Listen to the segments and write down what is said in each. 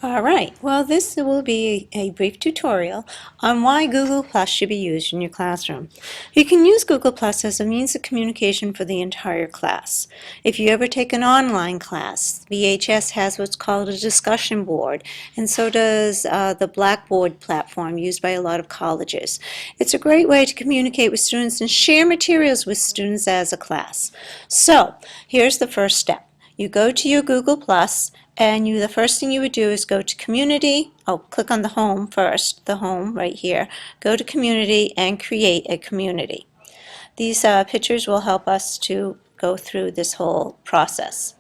All right, well, this will be a brief tutorial on why Google Plus should be used in your classroom. You can use Google Plus as a means of communication for the entire class. If you ever take an online class, VHS has what's called a discussion board, and so does the Blackboard platform used by a lot of colleges. It's a great way to communicate with students and share materials with students as a class. So, here's the first step. You go to your Google Plus, and the first thing you would do is go to Community. Click on the Home first, the Home right here. Go to Community and create a community. These pictures will help us to go through this whole process.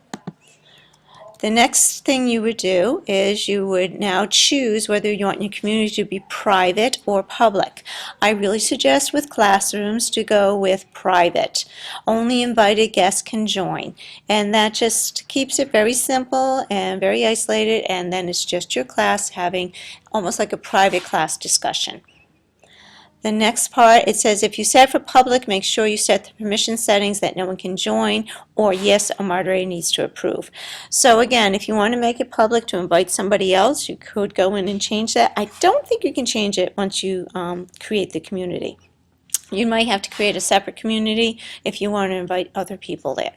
The next thing you would do is you would now choose whether you want your community to be private or public. I really suggest with Classrooms to go with private. Only invited guests can join, and that just keeps it very simple and very isolated, and then it's just your class having almost like a private class discussion. The next part, it says if you set for public, make sure you set the permission settings that no one can join, or yes, a moderator needs to approve. So again, if you want to make it public to invite somebody else, you could go in and change that. I don't think you can change it once you create the community. You might have to create a separate community if you want to invite other people there.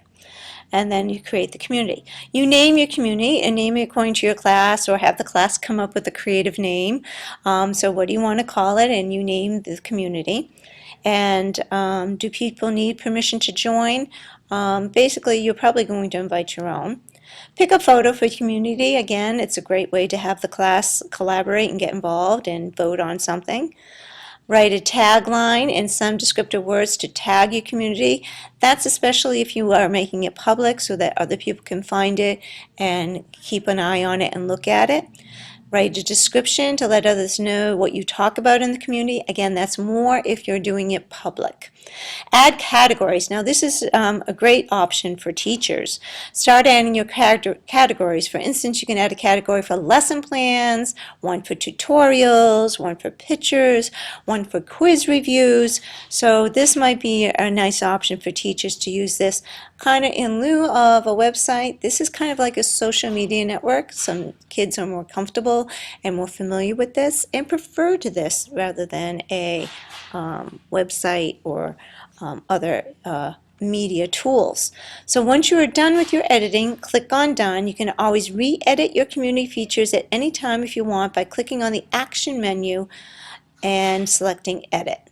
And then you create the community. You name your community and name it according to your class, or have the class come up with a creative name. So what do you want to call it? And you name the community. And do people need permission to join? Basically, you're probably going to invite your own. Pick a photo for community. Again, it's a great way to have the class collaborate and get involved and vote on something. Write a tagline and some descriptive words to tag your community. That's especially if you are making it public so that other people can find it and keep an eye on it and look at it. Write a description to let others know what you talk about in the community. Again, that's more if you're doing it public. Add categories. Now this is a great option for teachers. Start adding your categories. For instance, you can add a category for lesson plans, one for tutorials, one for pictures, one for quiz reviews. So this might be a nice option for teachers to use this kind of in lieu of a website. This is kind of like a social media network. Some kids are more comfortable and more familiar with this and prefer to this rather than a website or other media tools. So once you are done with your editing, click on Done. You can always re-edit your community features at any time if you want by clicking on the Action menu and selecting Edit.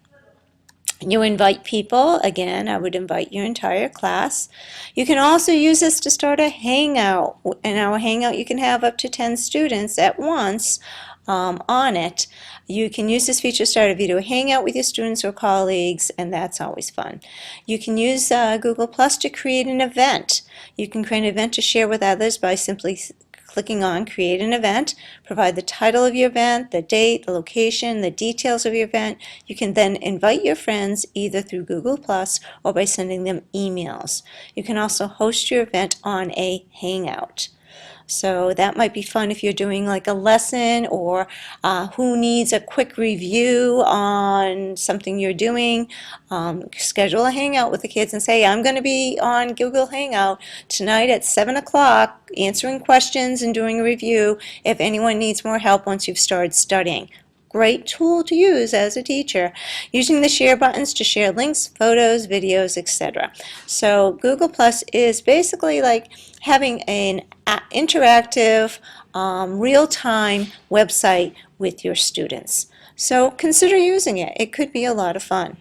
You invite people. Again, I would invite your entire class. You can also use this to start a Hangout. In our Hangout, you can have up to 10 students at once on it. You can use this feature to start a video hangout with your students or colleagues, and that's always fun. You can use Google Plus to create an event. You can create an event to share with others by simply clicking on Create an Event. Provide the title of your event, the date, the location, the details of your event. You can then invite your friends either through Google Plus or by sending them emails. You can also host your event on a Hangout. So that might be fun if you're doing like a lesson, or who needs a quick review on something you're doing. Schedule a hangout with the kids and say, I'm going to be on Google Hangout tonight at 7 o'clock answering questions and doing a review if anyone needs more help once you've started studying. Great tool to use as a teacher. Using the share buttons to share links, photos, videos, etc. So Google Plus is basically like having an interactive, real-time website with your students. So consider using it. It could be a lot of fun.